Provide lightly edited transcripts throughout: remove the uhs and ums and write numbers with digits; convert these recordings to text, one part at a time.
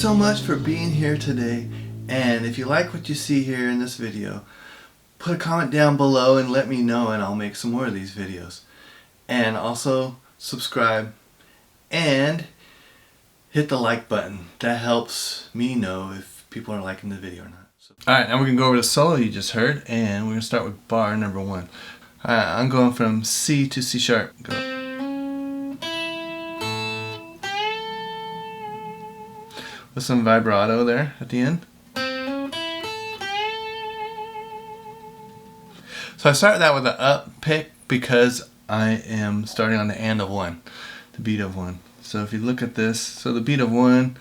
so much for being here today, and if you like what you see here in this video, put a comment down below and let me know, and I'll make some more of these videos. And also subscribe and hit the like button. That helps me know if people are liking the video or not. Alright, now we're going to go over the solo you just heard, and we're going to start with bar number 1. Alright, I'm going from C to C sharp. Go. With some vibrato there at the end. So I started that with an up pick because I am starting on the and of 1, the beat of 1. So if you look at this, so the beat of 1,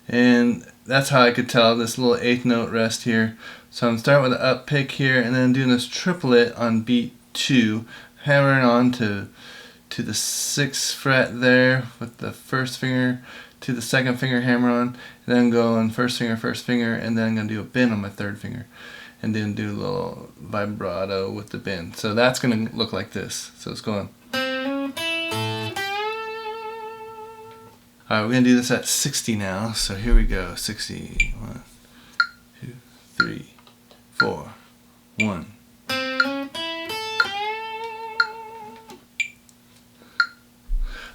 and that's how I could tell this little 8th note rest here. So I'm starting with an up pick here, and then doing this triplet on beat 2, hammering on to the 6th fret there with the first finger to the 2nd finger, hammer on, and then go on first finger, and then I'm going to do a bend on my 3rd finger, and then do a little vibrato with the bend. So that's going to look like this. So it's going. Alright, we're going to do this at 60 now. So here we go. 60. 1, 2, 3, 4. 1.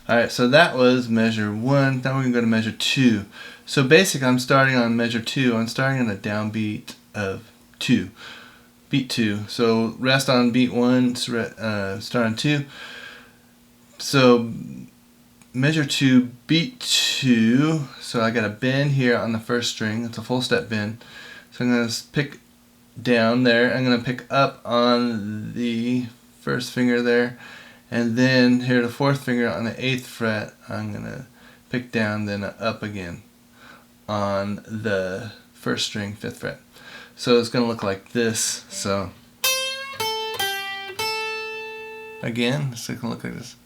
Alright, so that was measure 1. Now we're going to go to measure 2. So basically I'm starting on measure 2. I'm starting on a downbeat of 2. Beat 2. So rest on beat 1, start on 2. So measure 2, beat 2. So I got a bend here on the 1st string. It's a full step bend. So I'm going to pick down there. I'm going to pick up on the 1st finger there. And then here the 4th finger on the 8th fret, I'm going to pick down, then up again on the 1st string, 5th fret. So it's going to look like this. So again, it's going to look like this.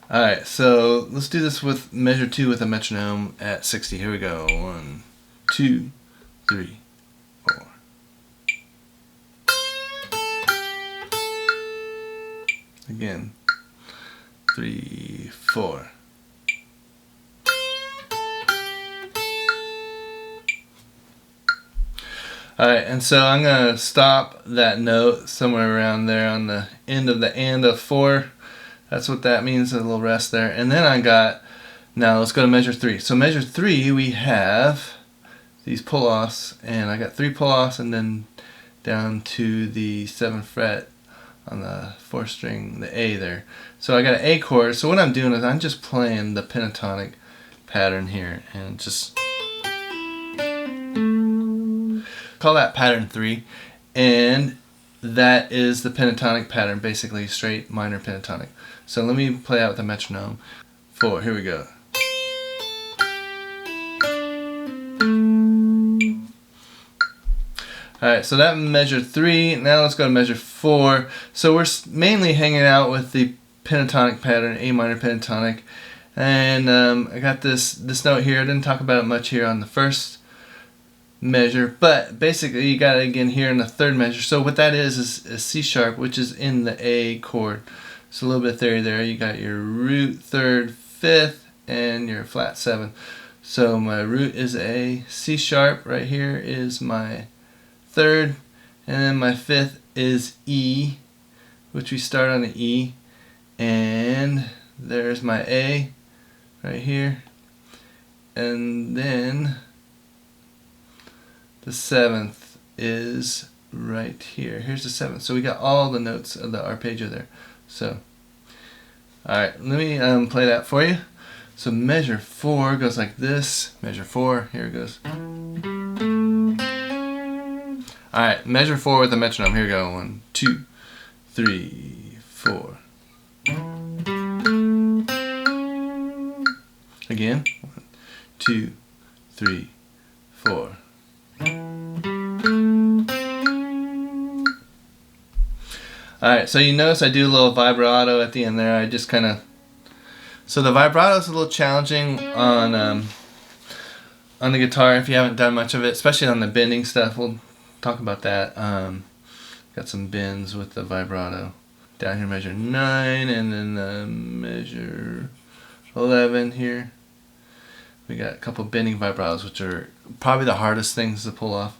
Alright, so let's do this with measure 2 with a metronome at 60. Here we go. 1, 2, 3, 4. Again, 3, 4. Alright, and so I'm going to stop that note somewhere around there on the end of the and of 4. That's what that means, a little rest there. And then I got, now let's go to measure 3. So measure 3, we have these pull-offs, and I got 3 pull-offs and then down to the 7th fret on the 4th string, the A there. So I got an A chord. So what I'm doing is I'm just playing the pentatonic pattern here, and just call that pattern 3, and that is the pentatonic pattern, basically straight minor pentatonic. So let me play out with the metronome. 4, here we go. Alright, so that measure 3. Now let's go to measure 4. So we're mainly hanging out with the pentatonic pattern, A minor pentatonic. And I got this note here. I didn't talk about it much here on the 1st measure, but basically you got it again here in the 3rd measure. So what that is C sharp, which is in the A chord. So a little bit of theory there. You got your root 3rd, 5th, and your flat 7. So my root is A, C sharp right here is my 3rd, and then my 5th is E, which we start on the E, and there's my A right here, and then the 7th is right here. Here's the 7th. So we got all the notes of the arpeggio there. So alright, let me play that for you. So measure 4 goes like this. Measure 4, here it goes. Alright, measure 4 with the metronome. Here we go. 1, 2, 3, 4. Again. 1, 2, 3, 4. Alright, so you notice I do a little vibrato at the end there. I just kind of... So the vibrato is a little challenging on the guitar if you haven't done much of it, especially on the bending stuff. We'll talk about that. Got some bends with the vibrato. Down here measure 9, and then measure 11 here. We got a couple bending vibratos, which are probably the hardest things to pull off.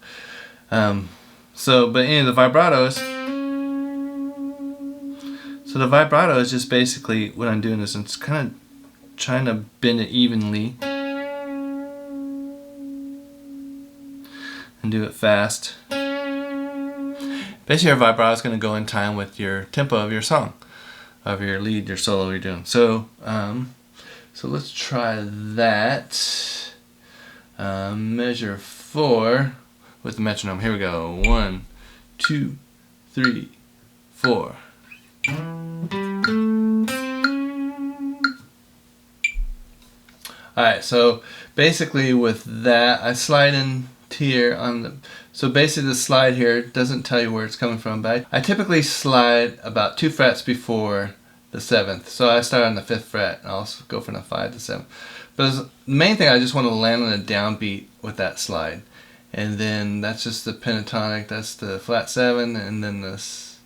But in the vibratos, so the vibrato is just basically what I'm doing is I'm just kind of trying to bend it evenly and do it fast. Basically, your vibrato is going to go in time with your tempo of your song, of your lead, your solo you're doing. So, so let's try that. Measure 4 with the metronome. Here we go. 1, 2, 3, 4. Alright, so basically with that, I slide in here on the, so basically the slide here doesn't tell you where it's coming from, but I typically slide about 2 frets before the 7th. So I start on the 5th fret and I'll go from the 5 to 7. But the main thing, I just want to land on a downbeat with that slide. And then that's just the pentatonic, that's the flat 7, and then this,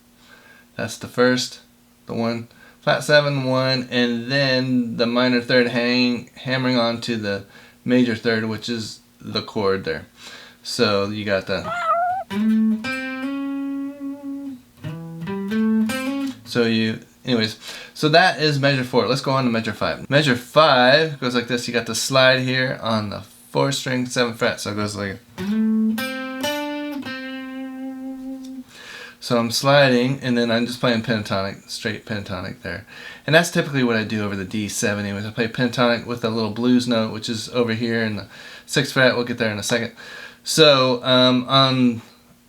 that's the first, the 1, flat 7, 1, and then the minor third hammering onto the major third, which is the chord there. So you got the, anyways, so that is measure 4. Let's go on to measure 5. Measure 5 goes like this. You got the slide here on the 4th string, 7th fret. So it goes like, so I'm sliding and then I'm just playing pentatonic, straight pentatonic there. And that's typically what I do over the D7 anyways. I play pentatonic with a little blues note, which is over here in the 6th fret. We'll get there in a second. So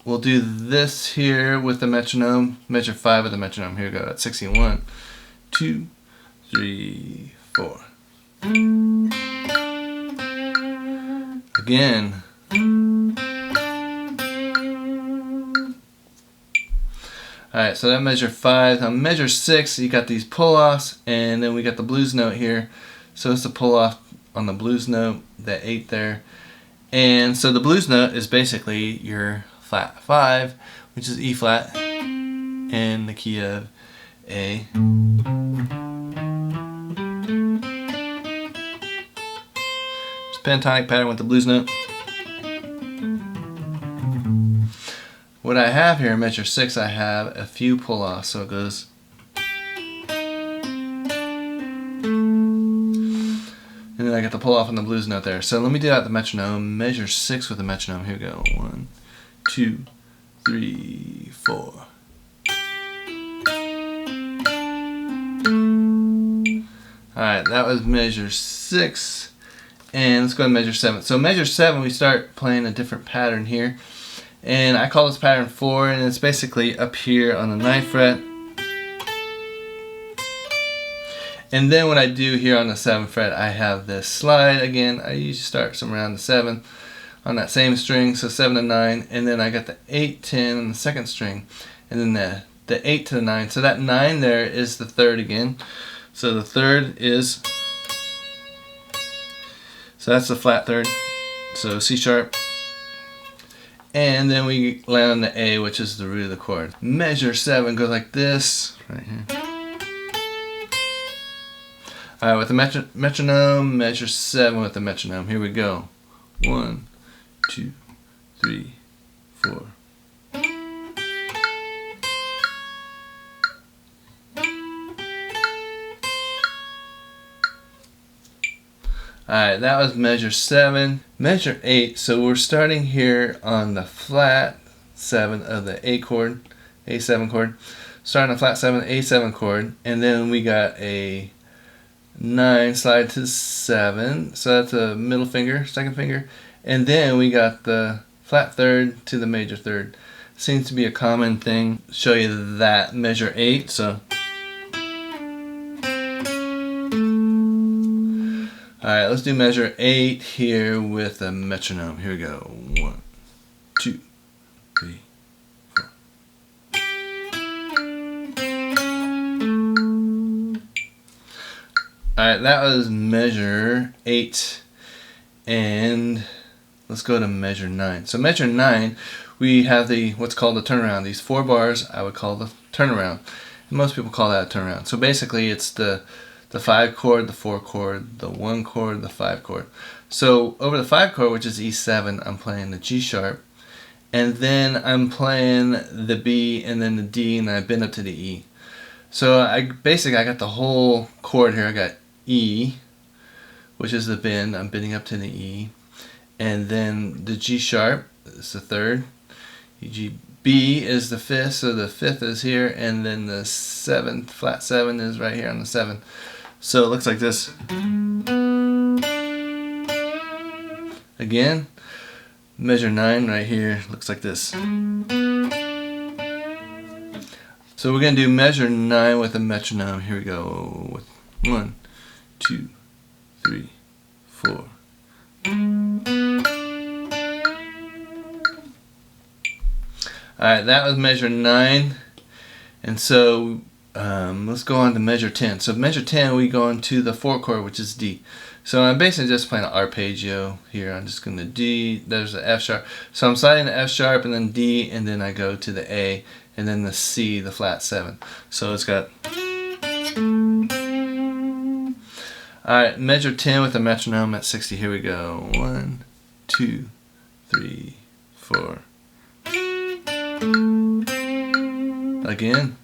we'll do this here with the metronome, measure 5 with the metronome. Here we go, at 61, 2, 3, 4. Again. Alright, so that measure 5. On measure 6, you got these pull-offs, and then we got the blues note here. So it's the pull-off on the blues note, that 8 there. And so the blues note is basically your flat 5, which is E flat, in the key of A. Just pentatonic pattern with the blues note. What I have here in measure 6, I have a few pull-offs, so it goes. And then I got the pull-off on the blues note there. So let me do that with the metronome. Measure 6 with the metronome. Here we go. 1, 2, 3, 4. Alright, that was measure 6. And let's go to measure 7. So measure 7, we start playing a different pattern here. And I call this pattern 4, and it's basically up here on the 9th fret. And then what I do here on the 7th fret, I have this slide again. I usually start somewhere around the 7 on that same string, so 7 to 9, and then I got the 8, 10 on the 2nd string, and then the 8 to the 9. So that 9 there is the 3rd again. So the 3rd is, so that's the flat 3rd. So C sharp. And then we land on the A, which is the root of the chord. Measure 7 goes like this, right here. Alright, with the metronome, measure 7 with the metronome. Here we go. 1, 2, 3, 4. Alright, that was measure 7. Measure 8, so we're starting here on the flat 7 of the A chord, A7 chord. Starting on flat 7, A7 chord, and then we got a 9 slide to 7, so that's a middle finger, 2nd finger, and then we got the flat 3rd to the major 3rd. Seems to be a common thing. Show you that measure 8, so. Alright, let's do measure 8 here with a metronome. Here we go. 1, 2, 3, 4. Alright, that was measure 8. And let's go to measure 9. So measure 9, we have the what's called the turnaround. These 4 bars I would call the turnaround. And most people call that a turnaround. So basically it's the the 5 chord, the 4 chord, the 1 chord, the 5 chord. So over the 5 chord, which is E7, I'm playing the G sharp, and then I'm playing the B and then the D, and I bend up to the E. So I got the whole chord here. I got E, which is the bend. I'm bending up to the E, and then the G sharp is the third. B is the fifth, so the fifth is here, and then the seventh, flat 7 is right here on the 7. So it looks like this. Again, measure 9 right here, looks like this. So we're going to do measure 9 with a metronome. Here we go. 1, 2, 3, 4. Alright, that was measure 9. And so let's go on to measure 10. So measure 10, we go into the 4 chord, which is D. So I'm basically just playing an arpeggio here. I'm just going to D, there's the F sharp. So I'm sliding the F sharp and then D, and then I go to the A, and then the C, the flat 7. So it's got... Alright, measure 10 with the metronome at 60. Here we go. 1, 2, 3, 4. Again.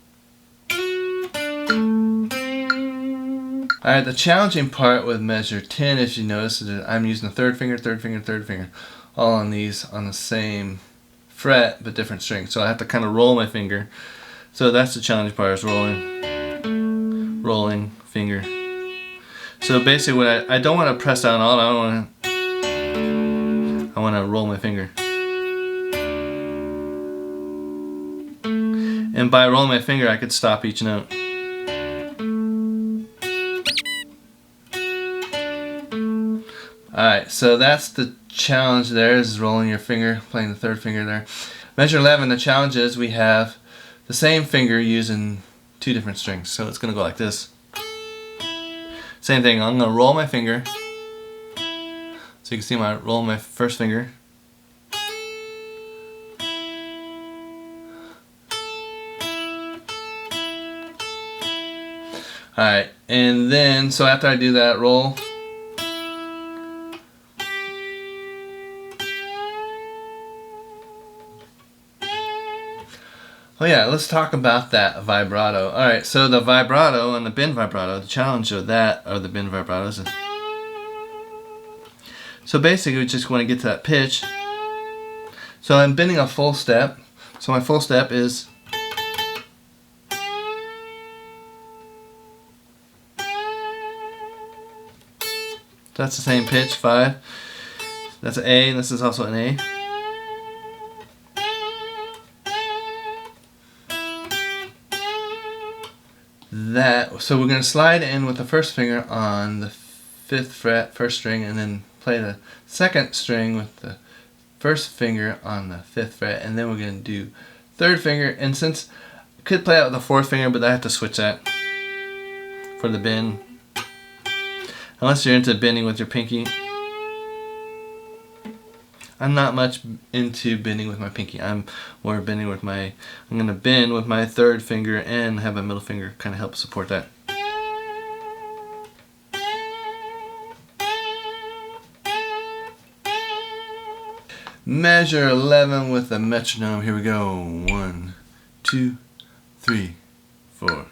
Alright, the challenging part with measure 10, as you notice, is that I'm using the third finger, third finger, third finger, all on these on the same fret but different strings. So I have to kind of roll my finger. So that's the challenging part, is rolling, rolling finger. So basically, what I don't want to press down all. I want to roll my finger. And by rolling my finger, I could stop each note. Alright, so that's the challenge there, is rolling your finger, playing the third finger there. Measure 11, the challenge is we have the same finger using 2 different strings. So it's going to go like this. Same thing, I'm going to roll my finger. So you can see my roll my first finger. Alright, and then, so after I do that roll, oh yeah, let's talk about that vibrato. Alright, so the vibrato and the bend vibrato, the challenge of that are the bend vibratos. So basically we just want to get to that pitch. So I'm bending a full step. So my full step is that's the same pitch, 5. That's an A, and this is also an A. So we're going to slide in with the first finger on the 5th fret, 1st string, and then play the 2nd string with the 1st finger on the 5th fret, and then we're going to do 3rd finger. And since I could play out with the 4th finger, but I have to switch that for the bend. Unless you're into bending with your pinky. I'm not much into bending with my pinky. I'm more bending with my, I'm going to bend with my 3rd finger and have my middle finger kind of help support that. Measure 11 with the metronome. Here we go. 1, 2, 3, 4.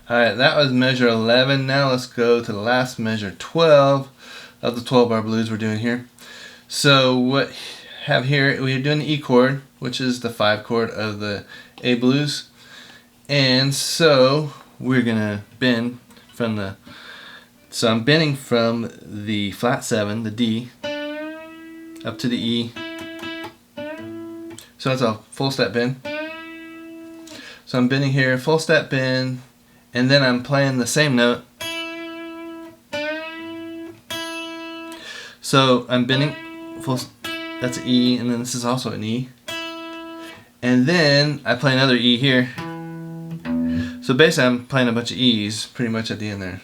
Alright, that was measure 11. Now let's go to the last measure, 12 of the 12-bar blues we're doing here. So what we have here, we're doing the E chord, which is the 5 chord of the A blues. And so we're going to bend from the, so I'm bending from the flat 7, the D, up to the E. So it's a full step bend. So I'm bending here, full step bend, and then I'm playing the same note. So I'm bending, that's an E, and then this is also an E. And then I play another E here. So basically I'm playing a bunch of E's pretty much at the end there.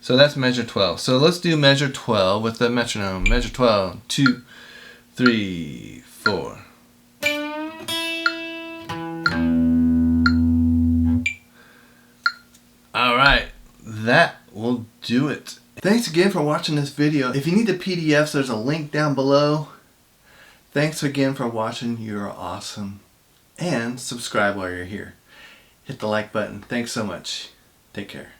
So that's measure 12. So let's do measure 12 with the metronome. Measure 12, 2, 3, 4. Alright, that will do it. Thanks again for watching this video. If you need the PDFs, there's a link down below. Thanks again for watching. You're awesome. And subscribe while you're here. Hit the like button. Thanks so much. Take care.